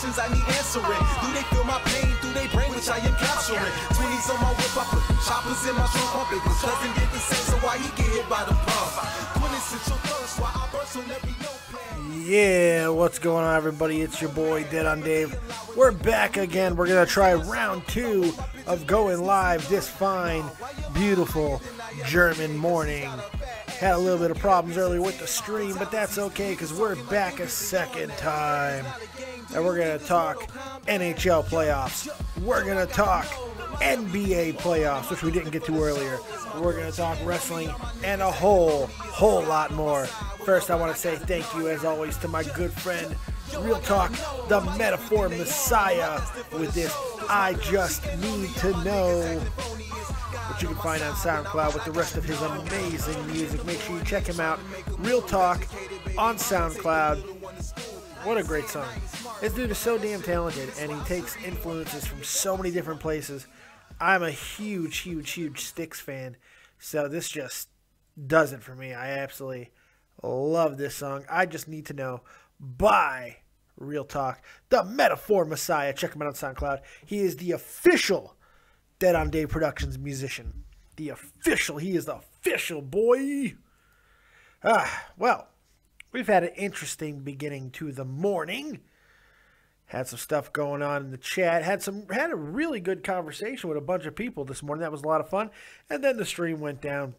questions I need answering. Do they feel my pain through their brain, which I am capturing? 20s on my whip, I put choppers in my trunk. My big cousin did the same, so why he get hit by the pump? Quintessential thirst, why I burst on every note plan. Yeah, what's going on, everybody? It's your boy, Dead on Dave. We're back again. We're going to try round 2 of going live this fine, beautiful German morning. Had a little bit of problems earlier with the stream, but that's okay because we're back a second time. And we're going to talk NHL playoffs. We're going to talk NBA playoffs, which we didn't get to earlier. We're going to talk wrestling and a whole lot more. First, I want to say thank you, as always, to my good friend, Real Talk, the Metaphor Messiah, with this I Just Need to Know, which you can find on SoundCloud with the rest of his amazing music. Make sure you check him out. Real Talk on SoundCloud. What a great song. This dude is so damn talented, and he takes influences from so many different places. I'm a huge Styx fan, so this just does it for me. I absolutely love this song. I Just Need to Know by Real Talk, the Metaphor Messiah. Check him out on SoundCloud. He is the official Dead on Dave Productions musician. He is the official, boy. Well, we've had an interesting beginning to the morning. Had some stuff going on in the chat. Had a really good conversation with a bunch of people this morning. That was a lot of fun. And then the stream went down.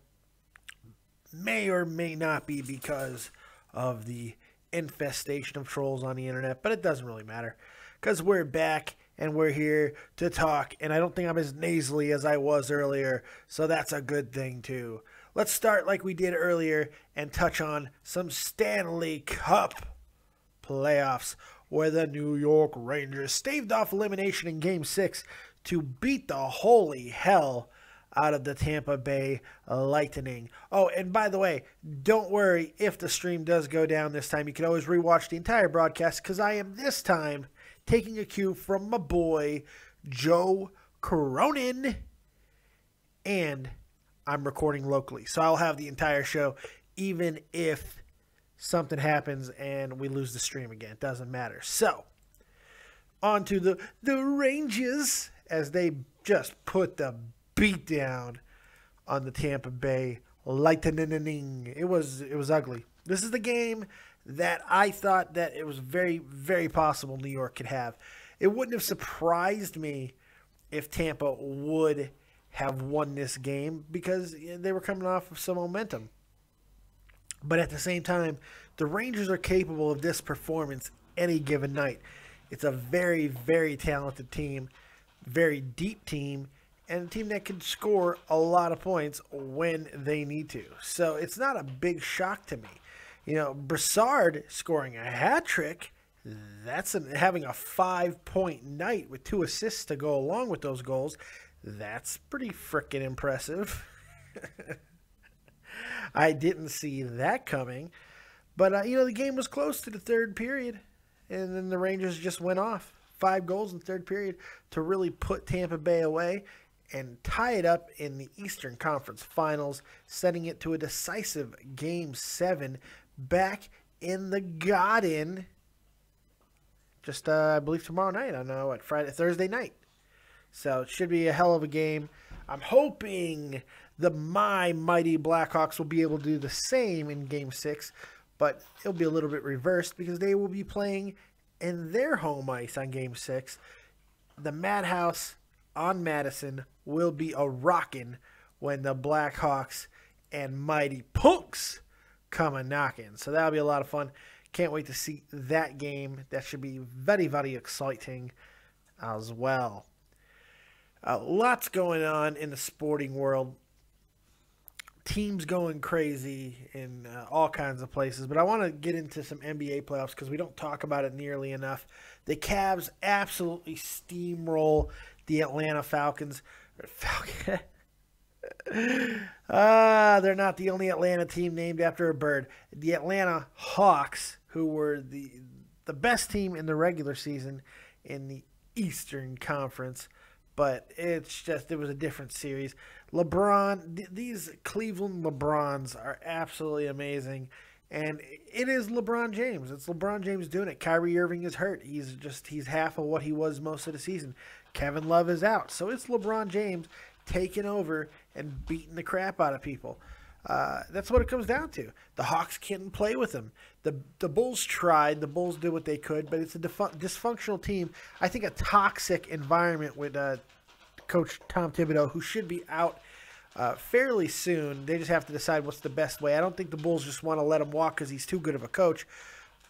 May or may not be because of the infestation of trolls on the internet, but it doesn't really matter because we're back and we're here to talk, and I don't think I'm as nasally as I was earlier, so that's a good thing too. Let's start like we did earlier and touch on some Stanley Cup playoffs, where the New York Rangers staved off elimination in Game 6 to beat the holy hell out of the Tampa Bay Lightning. Oh, and by the way, don't worry if the stream does go down this time. You can always rewatch the entire broadcast because I am this time taking a cue from my boy, Joe Cronin, and I'm recording locally. So I'll have the entire show even if something happens and we lose the stream again. It doesn't matter. So, on to the Rangers as they just put the beat down on the Tampa Bay Lightning. It was ugly. This is the game that I thought that it was very, very possible New York could have. It wouldn't have surprised me if Tampa would have won this game because they were coming off of some momentum. But at the same time, the Rangers are capable of this performance any given night. It's a very, very talented team, very deep team, and a team that can score a lot of points when they need to. So it's not a big shock to me. You know, Brassard scoring a hat trick, having a 5-point night with 2 assists to go along with those goals. That's pretty freaking impressive. I didn't see that coming. But, the game was close to the third period, and then the Rangers just went off. 5 goals in the third period to really put Tampa Bay away and tie it up in the Eastern Conference Finals, setting it to a decisive Game 7 back in the Garden. Just, I believe, tomorrow night on Thursday night. So it should be a hell of a game. I'm hoping the mighty Blackhawks will be able to do the same in Game 6, but it'll be a little bit reversed because they will be playing in their home ice on Game 6. The Madhouse on Madison will be a rockin' when the Blackhawks and mighty Punks come a knockin'. So that'll be a lot of fun. Can't wait to see that game. That should be very, very exciting as well. Lots going on in the sporting world. Teams going crazy in all kinds of places. But I want to get into some NBA playoffs because we don't talk about it nearly enough. The Cavs absolutely steamroll the Atlanta Falcons. They're not the only Atlanta team named after a bird. The Atlanta Hawks, who were the best team in the regular season in the Eastern Conference, but it was a different series. LeBron, these Cleveland LeBrons are absolutely amazing. And it is LeBron James. It's LeBron James doing it. Kyrie Irving is hurt. He's half of what he was most of the season. Kevin Love is out. So it's LeBron James taking over and beating the crap out of people. That's what it comes down to. The Hawks couldn't play with him. The Bulls tried. The Bulls did what they could, but it's a dysfunctional team. I think a toxic environment with Coach Tom Thibodeau, who should be out fairly soon. They just have to decide what's the best way. I don't think the Bulls just want to let him walk because he's too good of a coach,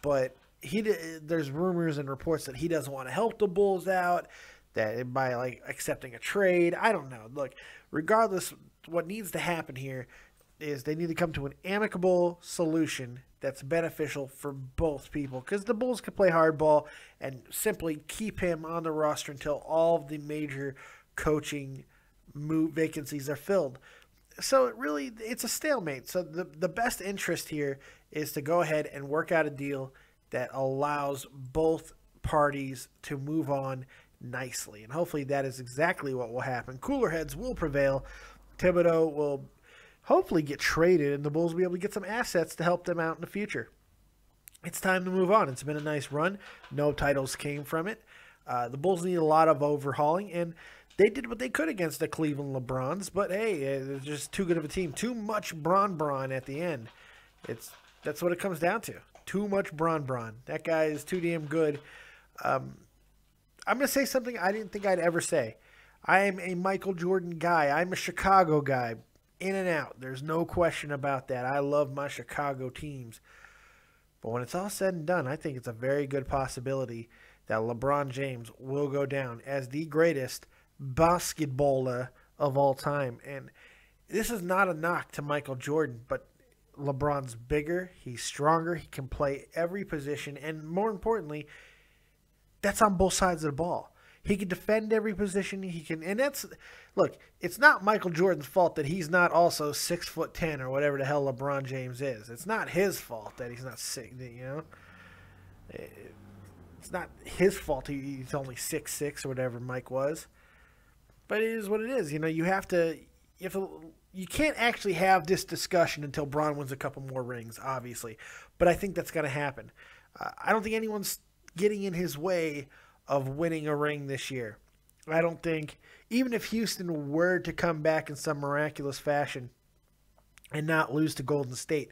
but there's rumors and reports that he doesn't want to help the Bulls out, that by like accepting a trade. I don't know. Look, regardless, what needs to happen here is they need to come to an amicable solution that's beneficial for both people, because the Bulls can play hardball and simply keep him on the roster until all of the major coaching vacancies are filled. So it's a stalemate. So the best interest here is to go ahead and work out a deal that allows both parties to move on nicely. And hopefully that is exactly what will happen. Cooler heads will prevail. Thibodeau will hopefully get traded, and the Bulls will be able to get some assets to help them out in the future. It's time to move on. It's been a nice run. No titles came from it. The Bulls need a lot of overhauling, and they did what they could against the Cleveland LeBrons, but hey, they're just too good of a team. Too much Bron at the end. That's what it comes down to. Too much Bron. That guy is too damn good. I'm going to say something I didn't think I'd ever say. I am a Michael Jordan guy. I'm a Chicago guy. In and out. There's no question about that. I love my Chicago teams. But when it's all said and done, I think it's a very good possibility that LeBron James will go down as the greatest basketballer of all time. And this is not a knock to Michael Jordan, but LeBron's bigger, he's stronger, he can play every position, and more importantly, that's on both sides of the ball. He can defend every position. Look, it's not Michael Jordan's fault that he's not also 6'10" or whatever the hell LeBron James is. It's not his fault that he's not sick. It's not his fault he's only 6'6" or whatever Mike was. But it is what it is. You can't actually have this discussion until Bron wins a couple more rings, obviously. But I think that's going to happen. I don't think anyone's getting in his way of winning a ring this year. I don't think, even if Houston were to come back in some miraculous fashion and not lose to Golden State,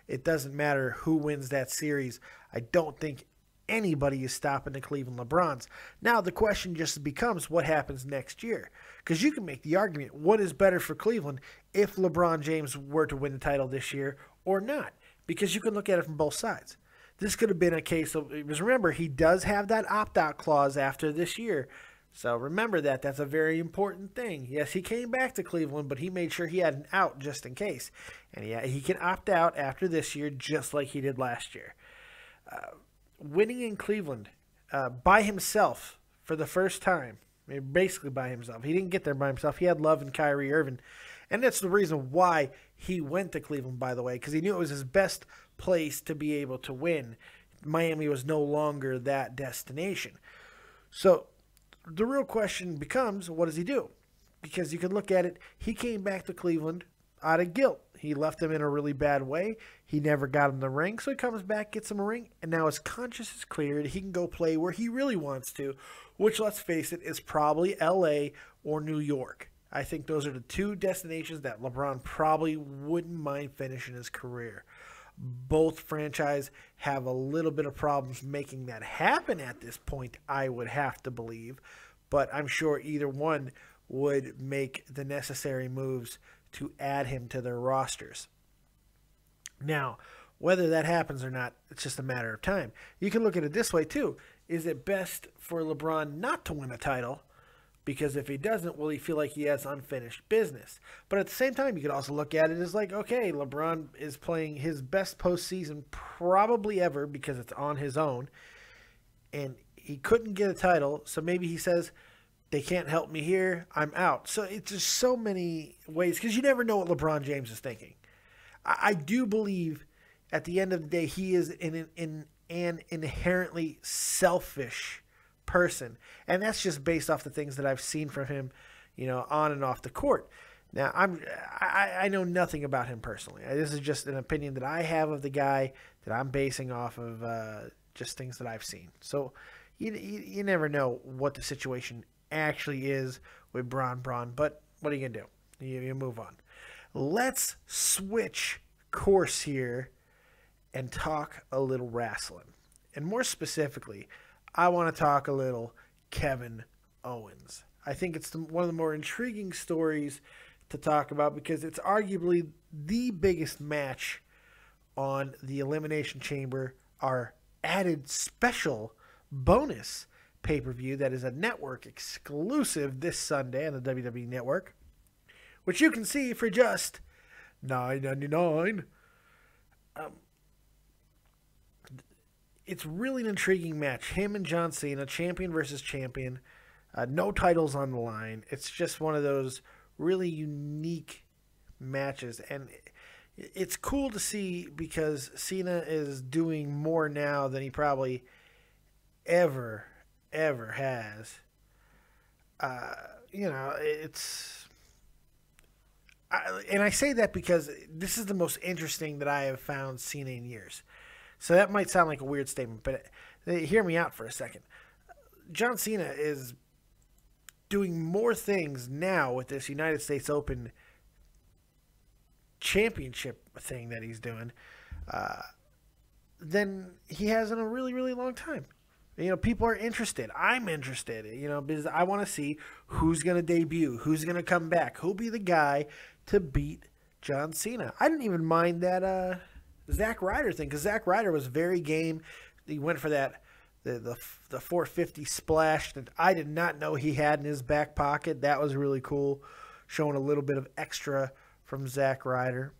it doesn't matter who wins that series. I don't think anybody is stopping the Cleveland LeBrons. Now the question just becomes what happens next year. Because you can make the argument, what is better for Cleveland if LeBron James were to win the title this year or not? Because you can look at it from both sides. This could have been a case of, because remember, he does have that opt-out clause after this year. So remember that. That's a very important thing. Yes, he came back to Cleveland, but he made sure he had an out just in case. And yeah, he can opt out after this year just like he did last year. Winning in Cleveland by himself for the first time, basically by himself. He didn't get there by himself. He had Love and Kyrie Irving. And that's the reason why he went to Cleveland, by the way, because he knew it was his best place to be able to win. Miami was no longer that destination. So the real question becomes, what does he do? Because you can look at it, he came back to Cleveland out of guilt. He left them in a really bad way. He never got him the ring, so he comes back, gets him a ring, and now his conscience is cleared. He can go play where he really wants to, which, let's face it, is probably L.A. or New York. I think those are the two destinations that LeBron probably wouldn't mind finishing his career. Both franchises have a little bit of problems making that happen at this point, I would have to believe. But I'm sure either one would make the necessary moves to add him to their rosters. Now, whether that happens or not, it's just a matter of time. You can look at it this way, too. Is it best for LeBron not to win a title? Because if he doesn't, will he feel like he has unfinished business? But at the same time, you could also look at it as like, okay, LeBron is playing his best postseason probably ever because it's on his own. And he couldn't get a title, so maybe he says, they can't help me here, I'm out. So it's just so many ways, because you never know what LeBron James is thinking. I do believe at the end of the day, he is an inherently selfish person. And that's just based off the things that I've seen from him, on and off the court. Now, I know nothing about him personally. This is just an opinion that I have of the guy that I'm basing off of just things that I've seen. So you never know what the situation actually is with Braun, but what are you going to do? You move on. Let's switch course here and talk a little wrestling. And more specifically, I want to talk a little Kevin Owens. I think it's one of the more intriguing stories to talk about because it's arguably the biggest match on the Elimination Chamber, our added special bonus pay-per-view that is a network exclusive this Sunday on the WWE Network, which you can see for just $9.99. It's really an intriguing match. Him and John Cena, champion versus champion. No titles on the line. It's just one of those really unique matches. And it's cool to see because Cena is doing more now than he probably ever has. And I say that because this is the most interesting that I have found Cena in years. So that might sound like a weird statement, but hear me out for a second. John Cena is doing more things now with this United States Open championship thing that he's doing than he has in a really, really long time. People are interested. I'm interested, because I want to see who's going to debut, who's going to come back, who'll be the guy to beat John Cena. I didn't even mind that Zack Ryder thing because Zack Ryder was very game. He went for that the 450 splash that I did not know he had in his back pocket. That was really cool, showing a little bit of extra from Zack Ryder.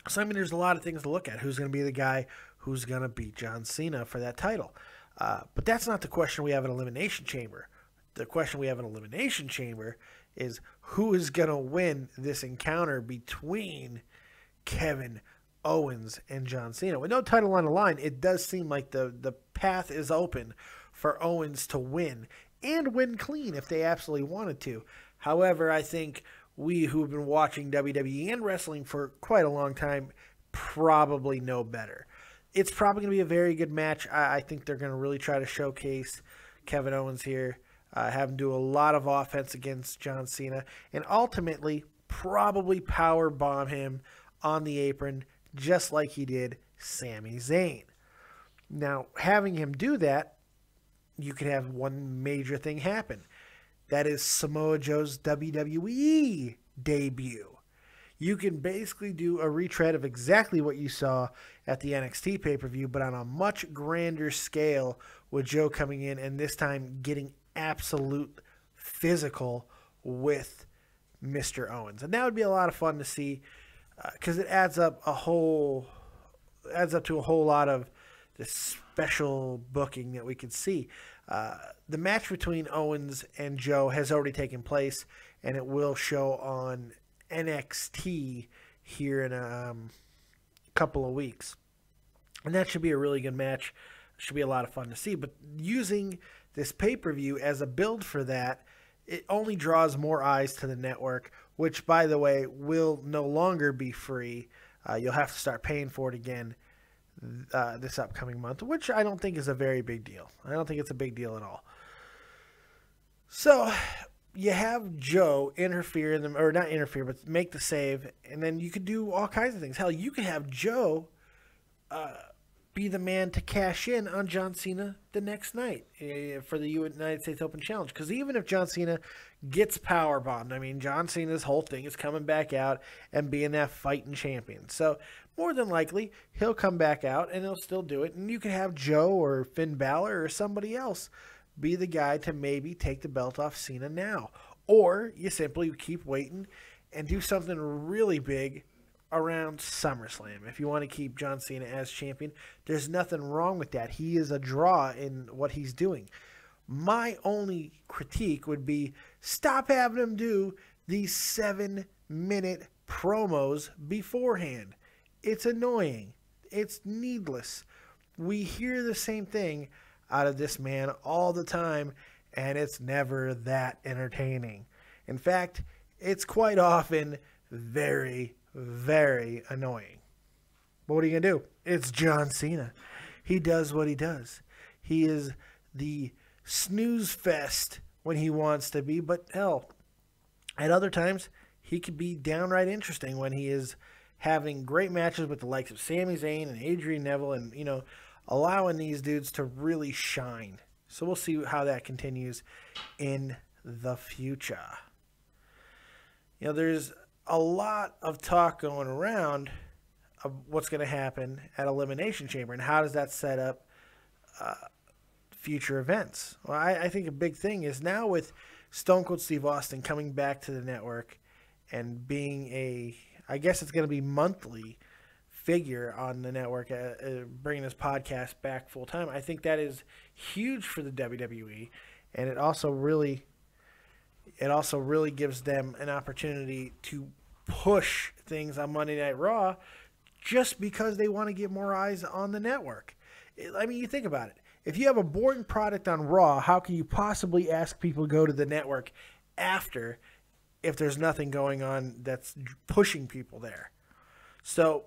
So, there's a lot of things to look at. Who's going to be the guy who's going to beat John Cena for that title? But that's not the question we have in Elimination Chamber. The question we have in Elimination Chamber is who is going to win this encounter between Kevin Owens and John Cena. With no title on the line, it does seem like the path is open for Owens to win and win clean if they absolutely wanted to. However, I think we who have been watching WWE and wrestling for quite a long time probably know better. It's probably going to be a very good match. I think they're going to really try to showcase Kevin Owens here, have him do a lot of offense against John Cena, and ultimately probably power bomb him on the apron just like he did Sami Zayn. Now, having him do that, you could have one major thing happen. That is Samoa Joe's WWE debut. You can basically do a retread of exactly what you saw at the NXT pay-per-view, but on a much grander scale with Joe coming in and this time getting absolute physical with Mr. Owens. And that would be a lot of fun to see because it adds up to a whole lot of the special booking that we could see. The match between Owens and Joe has already taken place, and it will show on NXT here in a couple of weeks. And that should be a really good match. Should be a lot of fun to see. But using this pay-per-view as a build for that, it only draws more eyes to the network, which, by the way, will no longer be free. You'll have to start paying for it again this upcoming month, which I don't think is a very big deal. I don't think it's a big deal at all. So you have Joe interfere in them, or not interfere, but make the save, and then you could do all kinds of things. Hell, you could have Joe be the man to cash in on John Cena the next night for the United States Open Challenge. Because even if John Cena gets powerbombed, John Cena's whole thing is coming back out and being that fighting champion. So more than likely, he'll come back out and he'll still do it. And you could have Joe or Finn Balor or somebody else be the guy to maybe take the belt off Cena now. Or you simply keep waiting and do something really big around SummerSlam. If you want to keep John Cena as champion, there's nothing wrong with that. He is a draw in what he's doing. My only critique would be stop having him do these 7-minute promos beforehand. It's annoying. It's needless. We hear the same thing out of this man all the time, and it's never that entertaining. In fact, it's quite often very, very annoying. But what are you going to do? It's John Cena. He does what he does. He is the snooze fest when he wants to be, but hell, at other times, he could be downright interesting when he is having great matches with the likes of Sami Zayn and Adrian Neville and, allowing these dudes to really shine. So we'll see how that continues in the future. There's a lot of talk going around of what's going to happen at Elimination Chamber and how does that set up future events. Well, I think a big thing is now with Stone Cold Steve Austin coming back to the network and being I guess it's going to be monthly figure on the network, bringing this podcast back full time. I think that is huge for the WWE, and it also really gives them an opportunity to push things on Monday Night Raw just because they want to get more eyes on the network. I mean, you think about it. If you have a boring product on Raw, how can you possibly ask people to go to the network after if there's nothing going on that's pushing people there? So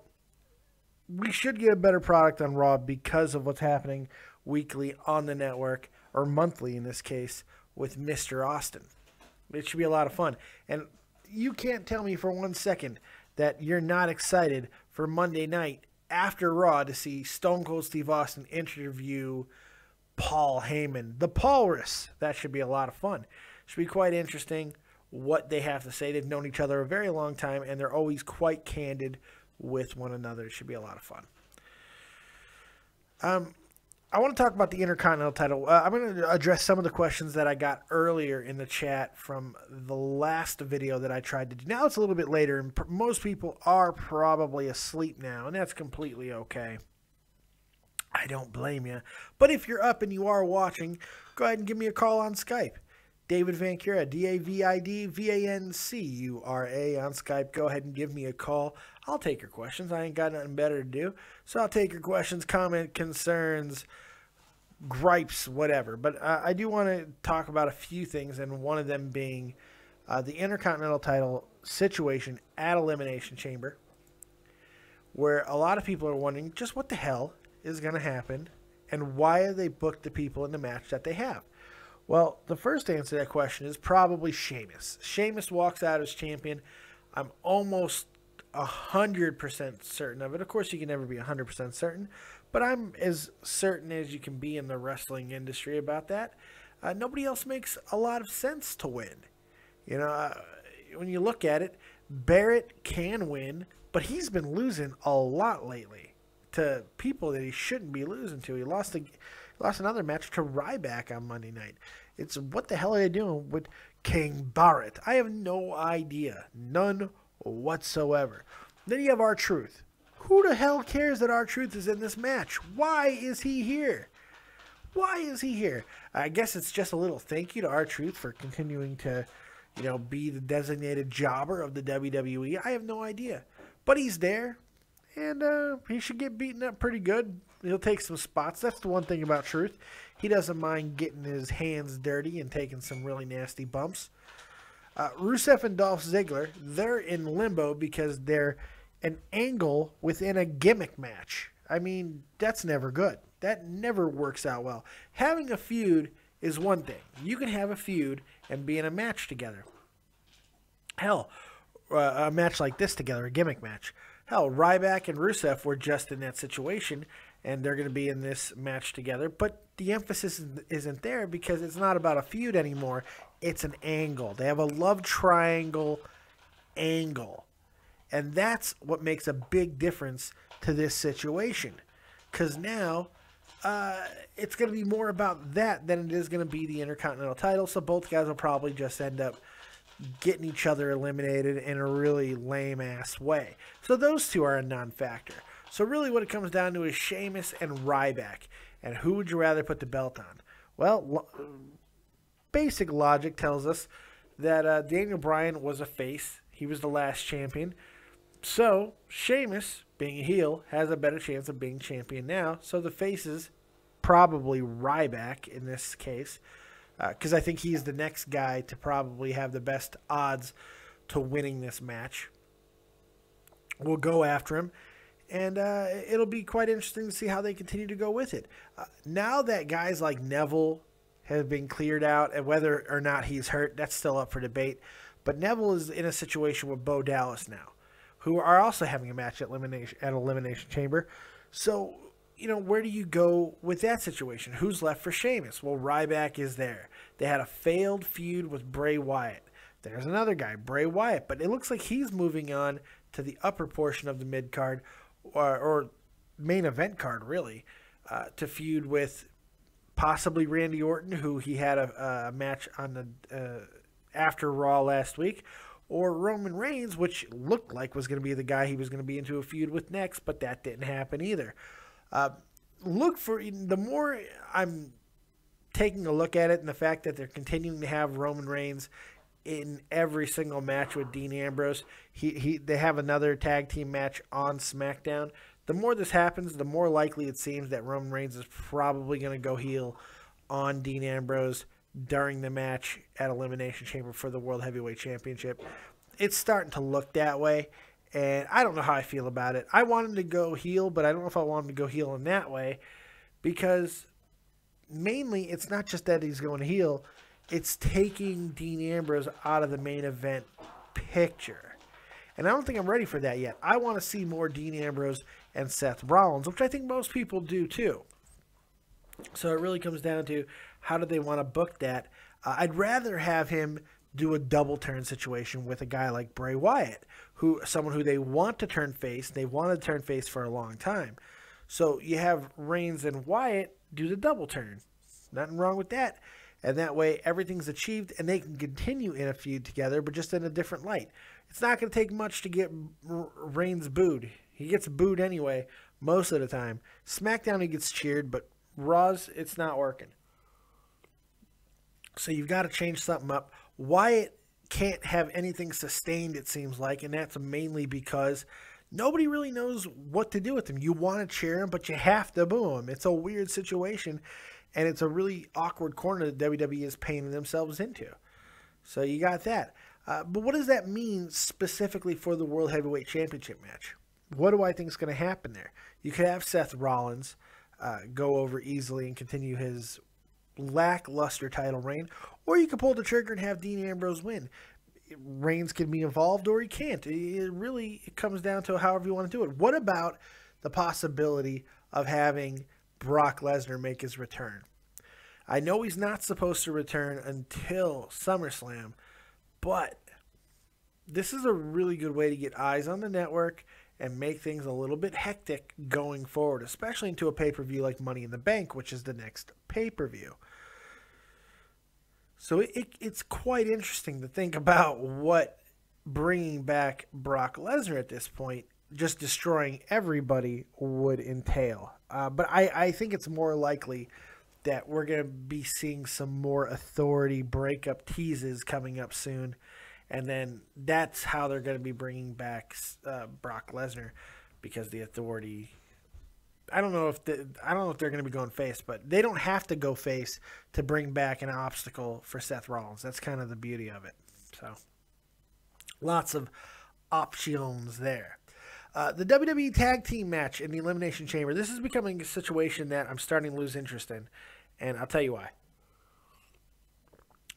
we should get a better product on Raw because of what's happening weekly on the network, or monthly in this case, with Mr. Austin. It should be a lot of fun. And you can't tell me for 1 second that you're not excited for Monday night after Raw to see Stone Cold Steve Austin interview Paul Heyman, the Paulrus. That should be a lot of fun. Should be quite interesting what they have to say. They've known each other a very long time, and they're always quite candid with one another. It should be a lot of fun. I want to talk about the Intercontinental title. I'm going to address some of the questions that I got earlier in the chat from the last video that I tried to do. Now it's a little bit later, and most people are probably asleep now, and that's completely okay. I don't blame you. But if you're up and you are watching, go ahead and give me a call on Skype. David Vancura, DavidVancura on Skype. Go ahead and give me a call. I'll take your questions. I ain't got nothing better to do. So I'll take your questions, comment, concerns, gripes, whatever. But I do want to talk about a few things, and one of them being the Intercontinental title situation at Elimination Chamber, where a lot of people are wondering just what the hell is going to happen and why have they booked the people in the match that they have. Well, the first answer to that question is probably Sheamus. Sheamus walks out as champion. I'm almost 100% certain of it. Of course, you can never be 100% certain, but I'm as certain as you can be in the wrestling industry about that. Nobody else makes a lot of sense to win. When you look at it, Barrett can win, but he's been losing a lot lately to people that he shouldn't be losing to. He lost another match to Ryback on Monday night. It's what the hell are they doing with King Barrett? I have no idea. None whatsoever. Then you have R-Truth. Who the hell cares that R-Truth is in this match? Why is he here? Why is he here? I guess it's just a little thank you to R-Truth for continuing to, be the designated jobber of the WWE. I have no idea. But he's there, and he should get beaten up pretty good. He'll take some spots. That's the one thing about Truth. He doesn't mind getting his hands dirty and taking some really nasty bumps. Rusev and Dolph Ziggler, they're in limbo because they're an angle within a gimmick match. I mean, that's never good. That never works out well. Having a feud is one thing. You can have a feud and be in a match together. Hell, a match like this together, a gimmick match. Hell, Ryback and Rusev were just in that situation, and they're going to be in this match together. But the emphasis isn't there because it's not about a feud anymore. It's an angle. They have a love triangle angle. And that's what makes a big difference to this situation. Because now it's going to be more about that than it is going to be the Intercontinental title. So both guys will probably just end up getting each other eliminated in a really lame-ass way. So those two are a non-factor. So really what it comes down to is Sheamus and Ryback. And who would you rather put the belt on? Well, basic logic tells us that Daniel Bryan was a face. He was the last champion. So Sheamus, being a heel, has a better chance of being champion now. So the face is probably Ryback in this case. Because I think he's the next guy to probably have the best odds to winning this match will go after him. And it'll be quite interesting to see how they continue to go with it. Now that guys like Neville have been cleared out, and whether or not he's hurt, that's still up for debate. But Neville is in a situation with Bo Dallas now, who are also having a match at Elimination Chamber. So, where do you go with that situation? Who's left for Sheamus? Well, Ryback is there. They had a failed feud with Bray Wyatt. There's another guy, Bray Wyatt, but it looks like he's moving on to the upper portion of the mid-card, or main event card, really, to feud with possibly Randy Orton, who he had a match on the after Raw last week, or Roman Reigns, which looked like was going to be the guy he was going to be into a feud with next, but that didn't happen either. The more I'm taking a look at it, and the fact that they're continuing to have Roman Reigns in every single match with Dean Ambrose, they have another tag team match on SmackDown. The more this happens, the more likely it seems that Roman Reigns is probably going to go heel on Dean Ambrose during the match at Elimination Chamber for the World Heavyweight Championship. It's starting to look that way, and I don't know how I feel about it. I want him to go heel, but I don't know if I want him to go heel in that way, because mainly it's not just that he's going heel, it's taking Dean Ambrose out of the main event picture. And I don't think I'm ready for that yet. I want to see more Dean Ambrose and Seth Rollins, which I think most people do too. So it really comes down to how do they want to book that. I'd rather have him do a double turn situation with a guy like Bray Wyatt, someone who they want to turn face. They wanted to turn face for a long time. So you have Reigns and Wyatt do the double turn. Nothing wrong with that. And that way everything's achieved and they can continue in a feud together, but just in a different light. It's not going to take much to get Reigns booed. He gets booed anyway most of the time. SmackDown he gets cheered, but Raw's it's not working. So you've got to change something up. Wyatt can't have anything sustained, it seems like, and that's mainly because nobody really knows what to do with him. You want to cheer him, but you have to boo him. It's a weird situation. And it's a really awkward corner that WWE is painting themselves into. So you got that. But what does that mean specifically for the World Heavyweight Championship match? What do I think is going to happen there? You could have Seth Rollins go over easily and continue his lackluster title reign. Or you could pull the trigger and have Dean Ambrose win. Reigns can be involved or he can't. It comes down to however you want to do it. What about the possibility of having Brock Lesnar make his return? I know he's not supposed to return until SummerSlam, but this is a really good way to get eyes on the network and make things a little bit hectic going forward, especially into a pay-per-view like Money in the Bank, which is the next pay-per-view. So it's quite interesting to think about what bringing back Brock Lesnar at this point, just destroying everybody, would entail. But I think it's more likely that we're going to be seeing some more Authority breakup teases coming up soon. And then that's how they're going to be bringing back Brock Lesnar, because the Authority, I don't know if they're going to be going face, but they don't have to go face to bring back an obstacle for Seth Rollins. That's kind of the beauty of it. So lots of options there. The WWE Tag Team match in the Elimination Chamber. This is becoming a situation that I'm starting to lose interest in, and I'll tell you why.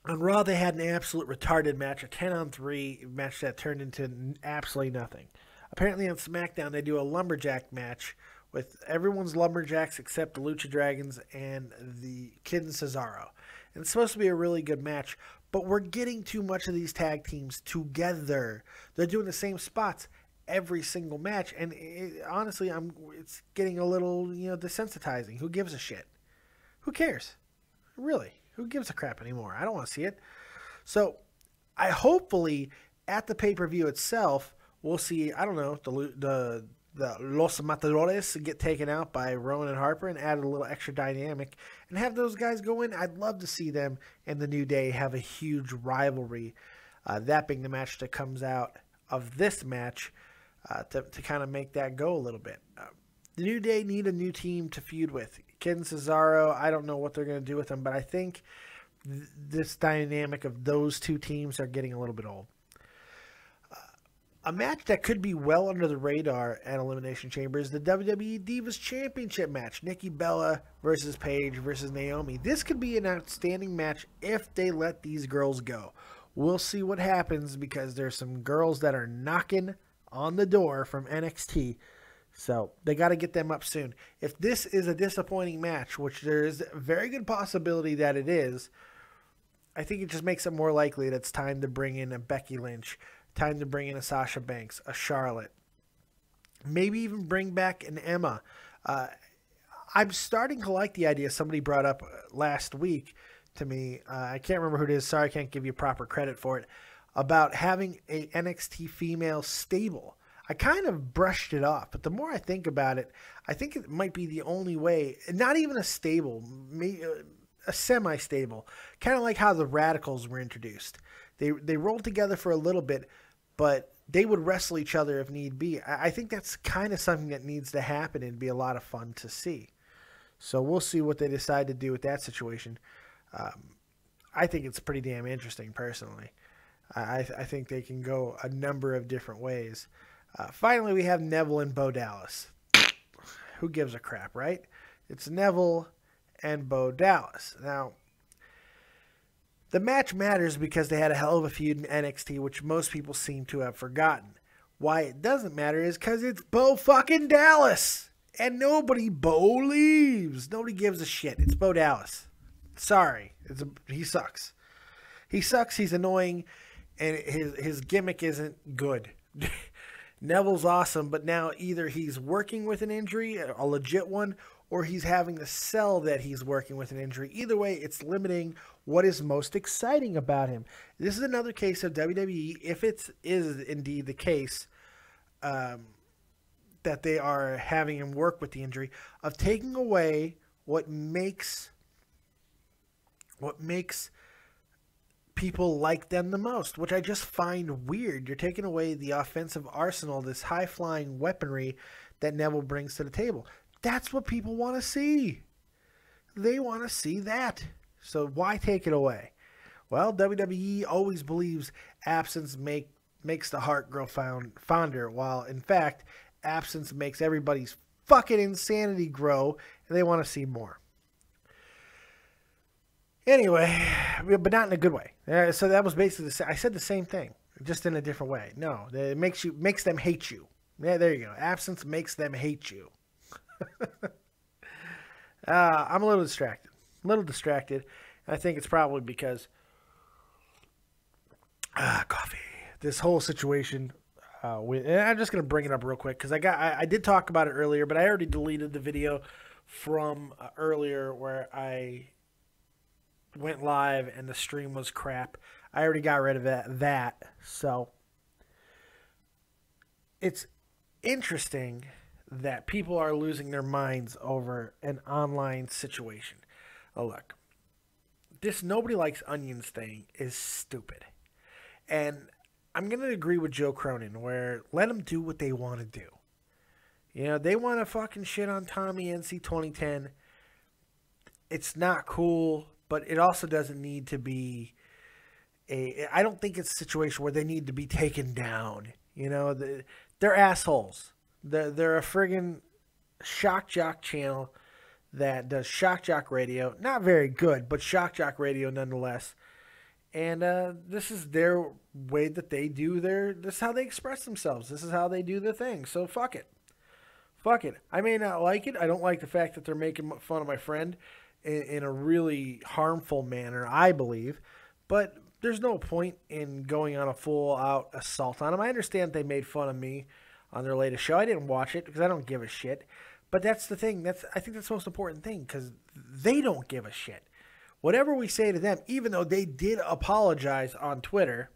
On Raw, they had an absolute retarded match, a 10-on-3 match that turned into absolutely nothing. Apparently on SmackDown, they do a lumberjack match with everyone's lumberjacks except the Lucha Dragons and the Kid and Cesaro. And it's supposed to be a really good match, but we're getting too much of these tag teams together. They're doing the same spots every single match, and honestly, it's getting a little, desensitizing. Who gives a shit? Who cares? Really? Who gives a crap anymore? I don't want to see it. So, hopefully at the pay-per-view itself, we'll see, I don't know, the Los Matadores get taken out by Rowan and Harper and add a little extra dynamic and have those guys go in. I'd love to see them and the New Day have a huge rivalry. That being the match that comes out of this match, to kind of make that go a little bit. The New Day need a new team to feud with. Kid and Cesaro, I don't know what they're going to do with them, but I think this dynamic of those two teams are getting a little bit old. A match that could be well under the radar at Elimination Chamber is the WWE Divas Championship match. Nikki Bella versus Paige versus Naomi. This could be an outstanding match if they let these girls go. We'll see what happens because there's some girls that are knocking on the door from NXT. So they got to get them up soon. If this is a disappointing match, which there is a very good possibility that it is, I think it just makes it more likely that it's time to bring in a Becky Lynch. Time to bring in a Sasha Banks, a Charlotte. Maybe even bring back an Emma. I'm starting to like the idea somebody brought up last week to me. I can't remember who it is. Sorry, I can't give you proper credit for it. About having a NXT female stable. I kind of brushed it off, but the more I think about it, I think it might be the only way. Not even a stable, maybe a semi-stable. Kind of like how the Radicals were introduced. They rolled together for a little bit, but they would wrestle each other if need be. I think that's kind of something that needs to happen and be a lot of fun to see. So we'll see what they decide to do with that situation. I think it's pretty damn interesting, personally. I think they can go a number of different ways. Finally, we have Neville and Bo Dallas. Who gives a crap, right? It's Neville and Bo Dallas. Now, the match matters because they had a hell of a feud in NXT, which most people seem to have forgotten. Why it doesn't matter is because it's Bo fucking Dallas. And nobody believes. Nobody gives a shit. It's Bo Dallas. Sorry. He sucks. He sucks. He's annoying. And his gimmick isn't good. Neville's awesome, but now either he's working with an injury, a legit one, or he's having to sell that he's working with an injury. Either way, it's limiting what is most exciting about him. This is another case of WWE, if it is indeed the case that they are having him work with the injury, of taking away what makes people like them the most, which I just find weird. You're taking away the offensive arsenal, this high-flying weaponry that Neville brings to the table. That's what people want to see. They want to see that. So why take it away? Well, WWE always believes absence makes the heart grow fonder, while in fact, absence makes everybody's fucking insanity grow, and they want to see more. Anyway, but not in a good way. So that was basically I said the same thing, just in a different way. No, it makes them hate you. Yeah, there you go. Absence makes them hate you. I'm a little distracted. I think it's probably because coffee. This whole situation. And I'm just gonna bring it up real quick because I did talk about it earlier, but I already deleted the video from earlier where I went live and the stream was crap. I already got rid of that. So it's interesting that people are losing their minds over an online situation. Oh, look, this nobody likes onions thing is stupid. And I'm going to agree with Joe Cronin where let them do what they want to do. You know, they want to fucking shit on Tommy NC 2010. It's not cool. But it also doesn't need to be I don't think it's a situation where they need to be taken down. You know, they're assholes. They're a friggin' shock jock channel that does shock jock radio. Not very good, but shock jock radio nonetheless. And this is their way that they do this is how they express themselves. This is how they do the thing. So fuck it. Fuck it. I may not like it. I don't like the fact that they're making fun of my friend in a really harmful manner, I believe. But there's no point in going on a full-out assault on them. I understand they made fun of me on their latest show. I didn't watch it because I don't give a shit. But that's the thing. I think that's the most important thing because they don't give a shit. Whatever we say to them, even though they did apologize on Twitter,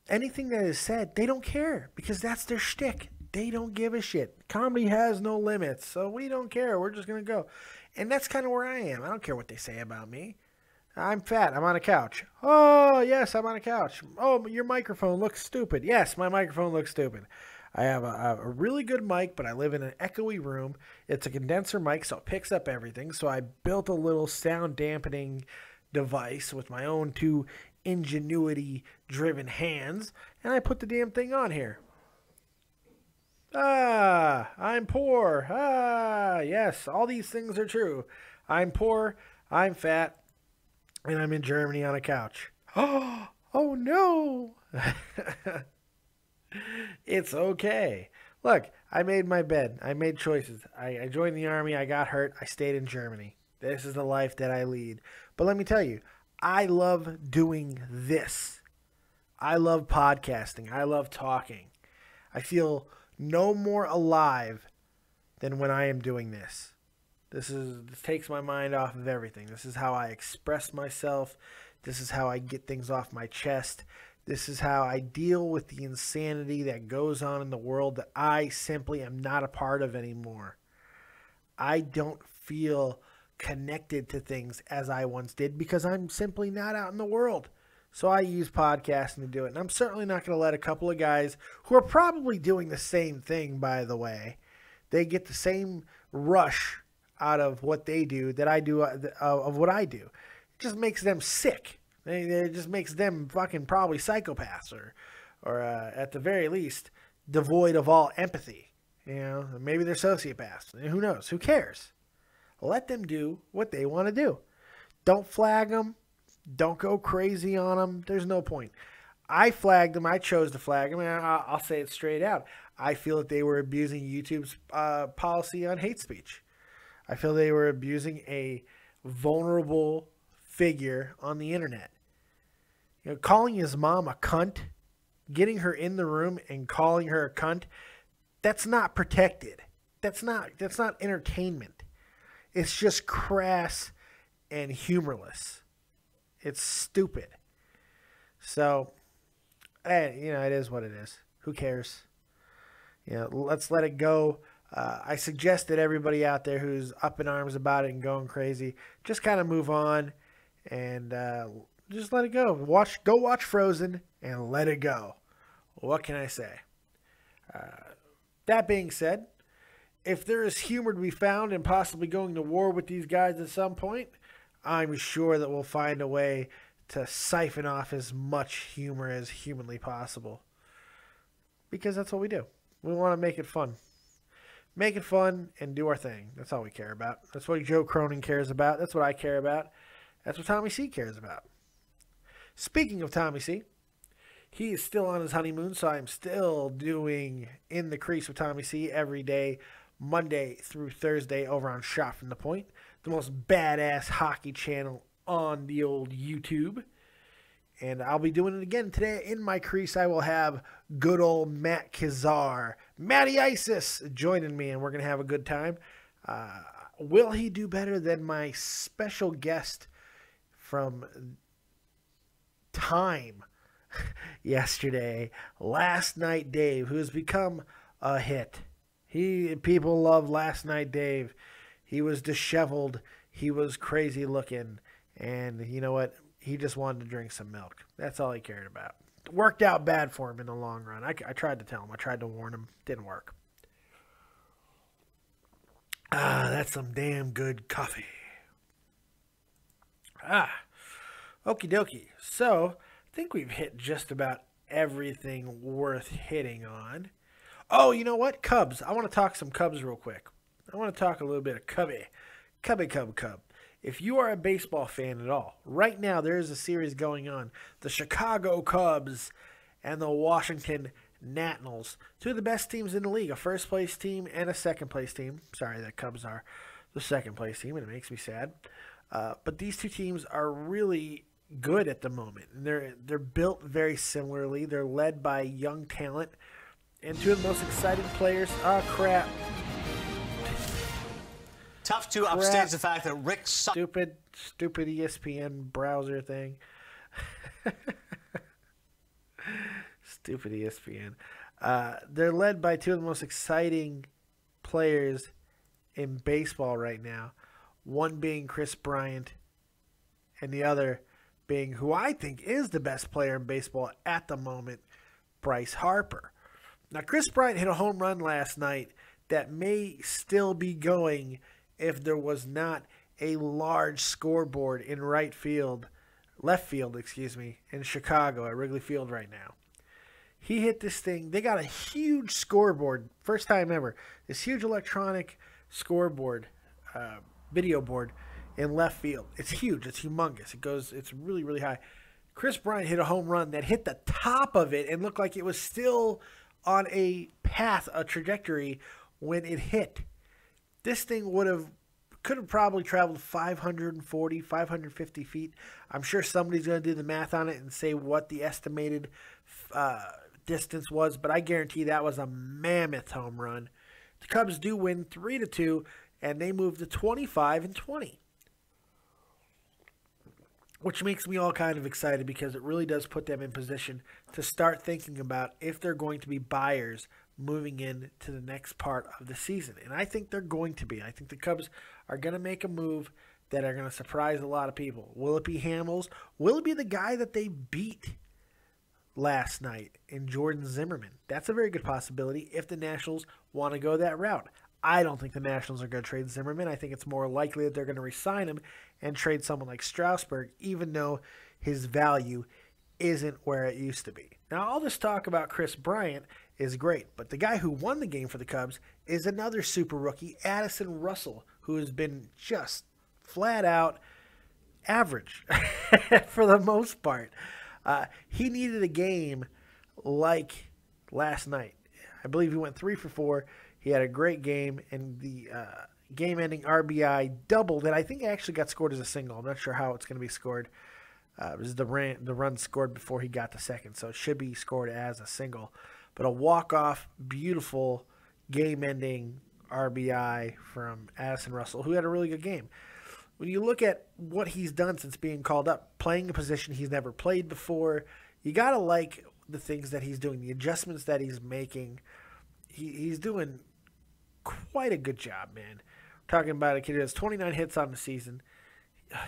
anything that is said, they don't care because that's their shtick. They don't give a shit. Comedy has no limits, so we don't care. We're just going to go. And that's kind of where I am. I don't care what they say about me. I'm fat. I'm on a couch. Oh, yes, I'm on a couch. Oh, your microphone looks stupid. Yes, my microphone looks stupid. I have a really good mic, but I live in an echoey room. It's a condenser mic, so it picks up everything. So I built a little sound dampening device with my own 2 ingenuity-driven hands, and I put the damn thing on here. Ah, I'm poor. Ah, yes, all these things are true. I'm poor, I'm fat, and I'm in Germany on a couch. Oh no. It's okay. Look, I made my bed. I made choices. I joined the army. I got hurt. I stayed in Germany. This is the life that I lead. But let me tell you, I love doing this. I love podcasting. I love talking. I feel no more alive than when I am doing this. This takes my mind off of everything. This is how I express myself. This is how I get things off my chest. This is how I deal with the insanity that goes on in the world that I simply am not a part of anymore. I don't feel connected to things as I once did because I'm simply not out in the world. So I use podcasting to do it. And I'm certainly not going to let a couple of guys who are probably doing the same thing, by the way. They get the same rush out of what they do that I do of what I do. It just makes them sick. It just makes them fucking probably psychopaths or at the very least, devoid of all empathy. You know, maybe they're sociopaths. Who knows? Who cares? Let them do what they want to do. Don't flag them. Don't go crazy on them. There's no point. I flagged them. I chose to flag them, and I'll say it straight out. I feel that they were abusing YouTube's policy on hate speech. I feel they were abusing a vulnerable figure on the internet. You know, calling his mom a cunt, getting her in the room and calling her a cunt, that's not protected. That's not entertainment. It's just crass and humorless. It's stupid. So, it is what it is. Who cares? Let's let it go. I suggest that everybody out there who's up in arms about it and going crazy, just kind of move on and just let it go. Go watch Frozen and let it go. What can I say? That being said, if there is humor to be found in possibly going to war with these guys at some point, I'm sure that we'll find a way to siphon off as much humor as humanly possible. Because that's what we do. We want to make it fun. Make it fun and do our thing. That's all we care about. That's what Joe Cronin cares about. That's what I care about. That's what Tommy C cares about. Speaking of Tommy C, he is still on his honeymoon, so I'm still doing In the Crease with Tommy C every day, Monday through Thursday over on Shot from the Point, the most badass hockey channel on the old YouTube. And I'll be doing it again today. In my crease, I will have good old Matt Kazar, Matty Isis, joining me, and we're going to have a good time. Will he do better than my special guest from Time yesterday, Last Night Dave, who has become a hit? People love Last Night Dave. He was disheveled. He was crazy looking. And you know what? He just wanted to drink some milk. That's all he cared about. It worked out bad for him in the long run. I tried to tell him. I tried to warn him. Didn't work. That's some damn good coffee. Okie dokie. So, I think we've hit just about everything worth hitting on. Oh, you know what? Cubs. I want to talk some Cubs real quick. I want to talk a little bit of Cubby. Cub. If you are a baseball fan at all, right now there is a series going on. The Chicago Cubs and the Washington Nationals. Two of the best teams in the league. A first-place team and a second-place team. Sorry, the Cubs are the second-place team, and it makes me sad. But these two teams are really good at the moment. And they're built very similarly. They're led by young talent. And two of the most exciting players. Oh, crap. Tough to upstage the fact that Rick... Stupid ESPN browser thing. Stupid ESPN. They're led by two of the most exciting players in baseball right now. One being Chris Bryant, and the other being who I think is the best player in baseball at the moment, Bryce Harper. Now, Chris Bryant hit a home run last night that may still be going if there was not a large scoreboard in right field left field, in Chicago at Wrigley Field right now. He hit this thing. They got a huge scoreboard, first time ever. This huge electronic scoreboard, video board in left field. It's huge. It's humongous. It's really, really high. Chris Bryant hit a home run that hit the top of it and looked like it was still on a path, a trajectory when it hit. This thing could have probably traveled 540, 550 feet. I'm sure somebody's going to do the math on it and say what the estimated distance was, but I guarantee that was a mammoth home run. The Cubs do win 3-2, and they move to 25-20. Which makes me all kind of excited because it really does put them in position to start thinking about if they're going to be buyers moving into the next part of the season. And I think they're going to be. I think the Cubs are going to make a move that are going to surprise a lot of people. Will it be Hamels? Will it be the guy that they beat last night in Jordan Zimmerman? That's a very good possibility if the Nationals want to go that route. I don't think the Nationals are going to trade Zimmerman. I think it's more likely that they're going to re-sign him and trade someone like Strasburg, even though his value isn't where it used to be. Now, all this talk about Chris Bryant is great, but the guy who won the game for the Cubs is another super rookie, Addison Russell, who has been just flat out average for the most part. He needed a game like last night. I believe he went 3 for 4. He had a great game, and the game-ending RBI double that I think actually got scored as a single. I'm not sure how it's going to be scored. It was the run scored before he got to second, so it should be scored as a single. But a walk-off, beautiful game-ending RBI from Addison Russell, who had a really good game. When you look at what he's done since being called up, playing a position he's never played before, you got to like the things that he's doing, the adjustments that he's making. He's doing quite a good job, man. We're talking about a kid who has 29 hits on the season.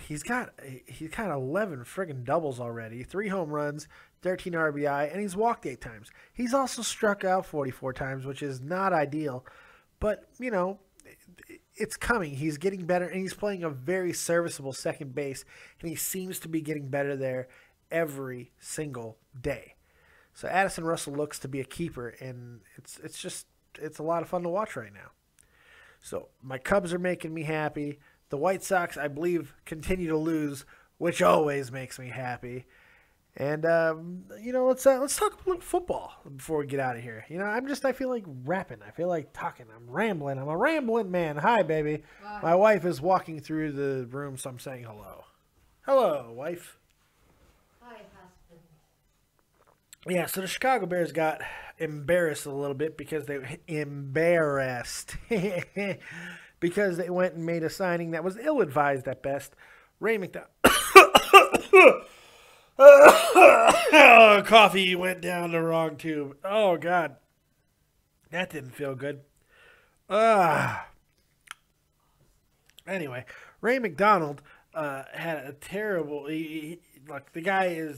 He's got 11 friggin' doubles already, 3 home runs, 13 RBI, and he's walked 8 times. He's also struck out 44 times, which is not ideal, but, you know, it's coming. He's getting better, and he's playing a very serviceable second base, and he seems to be getting better there every single day. So Addison Russell looks to be a keeper, and it's a lot of fun to watch right now. So my Cubs are making me happy. The White Sox, I believe, continue to lose, which always makes me happy. And let's talk a little football before we get out of here. I feel like rapping. I feel like talking. I'm rambling. I'm a rambling man. Hi, baby. Bye. My wife is walking through the room, so I'm saying hello. Hello, wife. Yeah, so the Chicago Bears got embarrassed a little bit because they because they went and made a signing that was ill-advised at best. Ray McDonald. Coffee went down the wrong tube. Oh, God. That didn't feel good. Anyway, Ray McDonald had a terrible... Look, the guy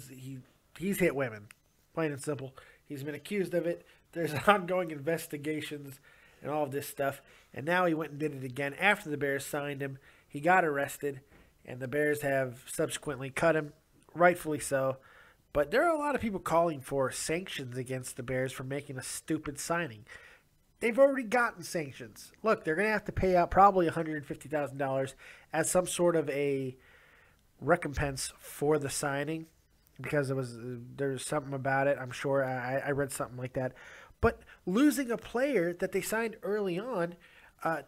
he's hit women. Plain and simple. He's been accused of it. There's ongoing investigations and all of this stuff. And now he went and did it again. After the Bears signed him, he got arrested. And the Bears have subsequently cut him, rightfully so. But there are a lot of people calling for sanctions against the Bears for making a stupid signing. They've already gotten sanctions. Look, they're going to have to pay out probably $150,000 as some sort of a recompense for the signing. Because there's something about it, I'm sure. I read something like that. But losing a player that they signed early on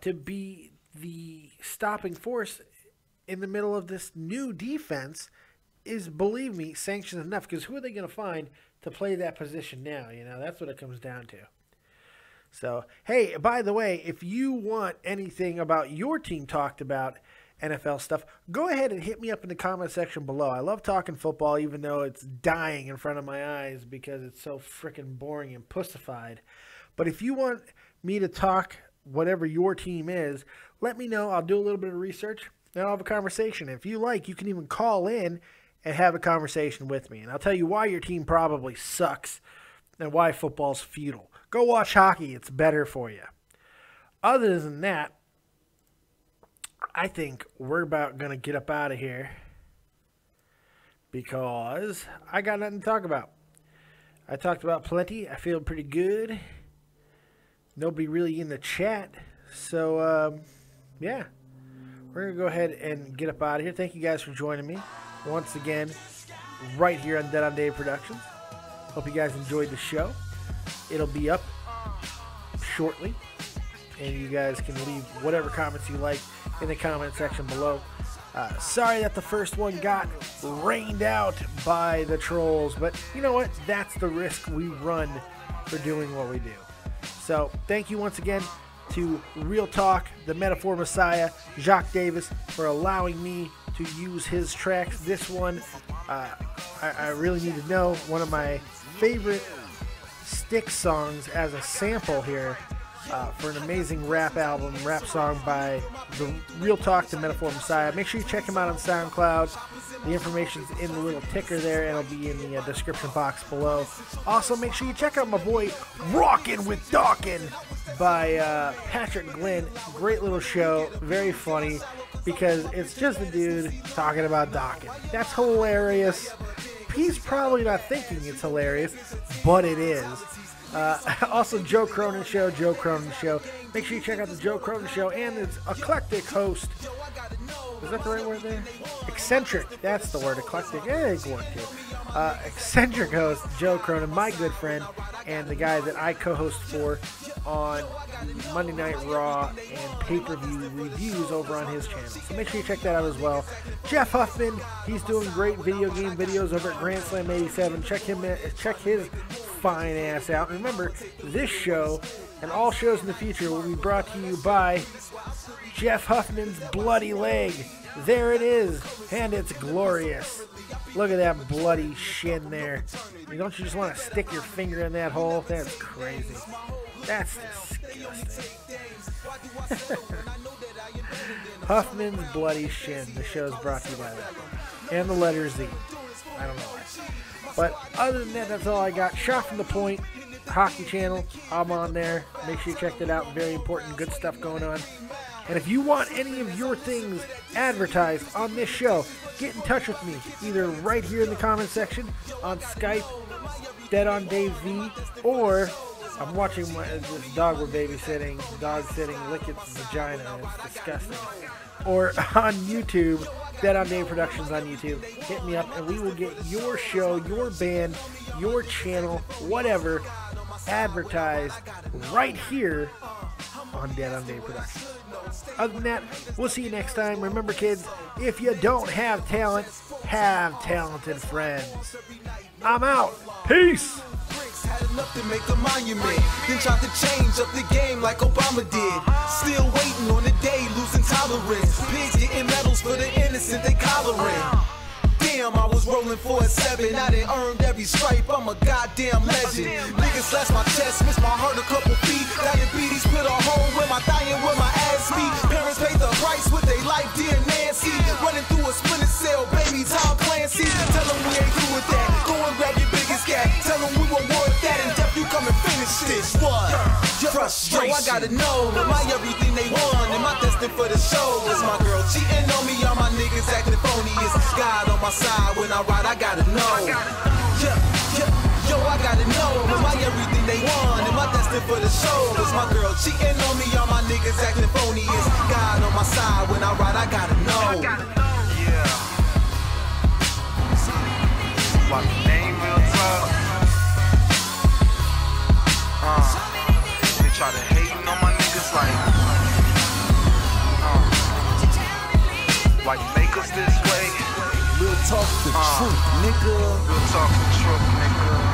to be the stopping force in the middle of this new defense is, believe me, sanctions enough. Because who are they going to find to play that position now? That's what it comes down to. So, hey, by the way, if you want anything about your team talked about, NFL stuff, go ahead and hit me up in the comment section below. I love talking football, even though it's dying in front of my eyes because it's so freaking boring and pussified. But if you want me to talk whatever your team is, let me know. I'll do a little bit of research, and I'll have a conversation. If you like, you can even call in and have a conversation with me. And I'll tell you why your team probably sucks and why football's futile. Go watch hockey. It's better for you. Other than that, I think we're about going to get up out of here because I got nothing to talk about. I talked about plenty. I feel pretty good. Nobody really in the chat. So, yeah. We're going to go ahead and get up out of here. Thank you guys for joining me once again right here on Dead on Dave Productions. Hope you guys enjoyed the show. It'll be up shortly, and you guys can leave whatever comments you like in the comment section below. Sorry that the first one got rained out by the trolls, but you know what? That's the risk we run for doing what we do. So thank you once again to Real Talk, the Metaphor Messiah, Jacques Davis, for allowing me to use his tracks. This one, I really need to know, one of my favorite Styx songs as a sample here for an amazing rap song by the Real Talk, the Metaphor Messiah. Make sure you check him out on SoundCloud. The information's in the little ticker there, and it'll be in the description box below. Also, make sure you check out my boy Rockin' with Dawkin by Patrick Glenn. Great little show, very funny, because it's just a dude talking about Dawkin. That's hilarious. He's probably not thinking it's hilarious, but it is. Also, Joe Cronin Show. Make sure you check out the Joe Cronin Show and its eclectic host. Is that the right word there? Eccentric. That's the word. Eclectic. Good one, too. Eccentric host, Joe Cronin, my good friend, and the guy that I co-host for on Monday Night Raw and pay-per-view reviews over on his channel. So make sure you check that out as well. Jeff Huffman, he's doing great video game videos over at Grand Slam 87. Check his fine ass out. Remember, this show and all shows in the future will be brought to you by Jeff Huffman's Bloody Leg. There it is, and it's glorious. Look at that bloody shin there. Don't you just want to stick your finger in that hole? That's crazy. That's disgusting. Huffman's Bloody Shin. The show's brought to you by that. And the letter Z. I don't know why. But other than that, that's all I got. Shot from the Point, hockey channel. I'm on there. Make sure you check that out. Very important, good stuff going on. And if you want any of your things advertised on this show, get in touch with me. Either right here in the comment section, on Skype, Dead on Dave V, or I'm watching this dog we're babysitting, dog sitting, lick its vagina. It's disgusting. Or on YouTube, Dead on Dave Productions on YouTube. Hit me up and we will get your show, your band, your channel, whatever, advertised right here on Dead on Dave Productions. Other than that, we'll see you next time. Remember, kids, if you don't have talent, have talented friends. I'm out. Peace. Had enough to make a monument, then tried to change up the game like Obama did. Still waiting on the day, losing tolerance. Pigs getting medals for the innocent they collaring. Damn, I was rolling for a 7. I done earned every stripe, I'm a goddamn legend. Niggas slash my chest, miss my heart a couple feet. Diabetes put a hole where my dying with my ass beat. Parents paid the price with their life, dear Nancy. Running through a splinter cell, baby, Tom Clancy. Tell them we ain't through with that, go and grab your biggest cat. Tell them we won't worth that, and death you come and finish this. What? Frustration. Yo, I gotta know, am I everything they want? Am I destined for the show? Is my girl cheating on me? All my niggas acting phony. Is God on my side when I ride? I gotta know. Yo, I gotta know, am I everything they want? Am I destined for the show? Is my girl cheating on me? All my niggas acting phony. Is God on my side when I ride? I gotta know. Yeah. My name real tough. They try to hate on my niggas like, why you make us this way? Real talk the truth, nigga. Real talk the truth, nigga.